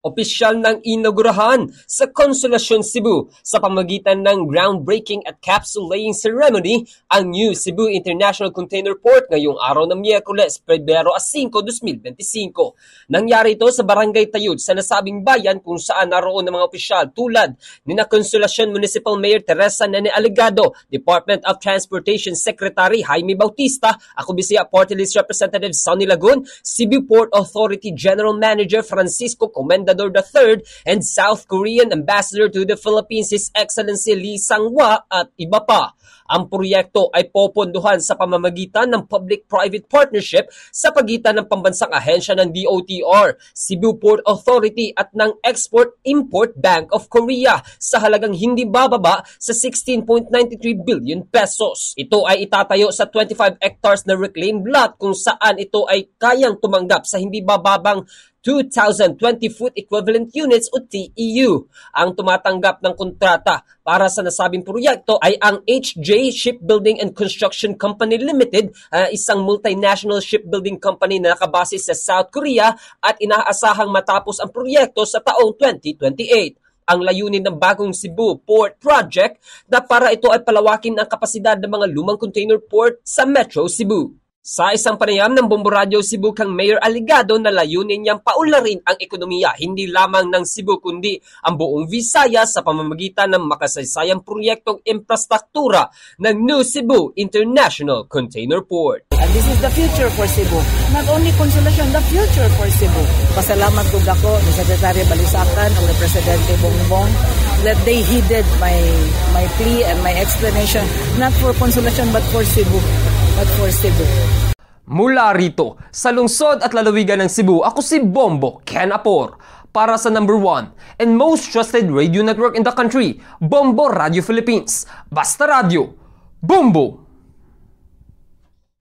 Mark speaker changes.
Speaker 1: opisyal ng inaugurahan sa Consolacion, Cebu sa pamamagitan ng groundbreaking at capsule laying ceremony ang New Cebu International Container Port ngayong araw ng Miyerkules, Pebrero 5, 2025. Nangyari ito sa Barangay Tayud sa nasabing bayan kung saan naroon ng mga opisyal tulad ni na Consolacion Municipal Mayor Teresa Nene Alegado, Department of Transportation Secretary Jaime Bautista, Ako Bisaya Party List Representative Sonny Lagun, Cebu Port Authority General Manager Francisco Comendador III, and South Korean Ambassador to the Philippines His Excellency Lee Sang-hwa at iba pa. Ang proyekto ay popondohan sa pamamagitan ng public-private partnership sa pagitan ng pambansang ahensya ng DOTR, Cebu Port Authority at ng Export-Import Bank of Korea sa halagang hindi bababa sa 16.93 billion pesos. Ito ay itatayo sa 25 hectares na reclaimed lot kung saan ito ay kayang tumanggap sa hindi bababang 2,020 foot equivalent units o TEU. Ang tumatanggap ng kontrata para sa nasabing proyekto ay ang HJ Shipbuilding and Construction Company Limited, isang multinational shipbuilding company na nakabase sa South Korea at inaasahang matapos ang proyekto sa taong 2028. Ang layunin ng bagong Cebu Port Project na para ito ay palawakin ang kapasidad ng mga lumang container port sa Metro Cebu. Sa isang panayam ng Bombo Radio Cebu kang Mayor Alegado na layunin niyang paunlarin ang ekonomiya hindi lamang ng Cebu kundi ang buong Visayas sa pamamagitan ng makasaysayang proyektong infrastruktura ng New Cebu International Container Port.
Speaker 2: And this is the future for Cebu. Not only Consolacion, the future for Cebu. Pasalamat ko ako ni Secretary Balisacan o ni Presidente Bongbong that they heeded my plea and my explanation not for Consolacion but for Cebu.
Speaker 1: Mula rito, sa lungsod at lalawigan ng Cebu, ako si Bombo Ken Apor. Para sa number 1 and most trusted radio network in the country, Bombo Radio Philippines. Basta Radio, Bombo!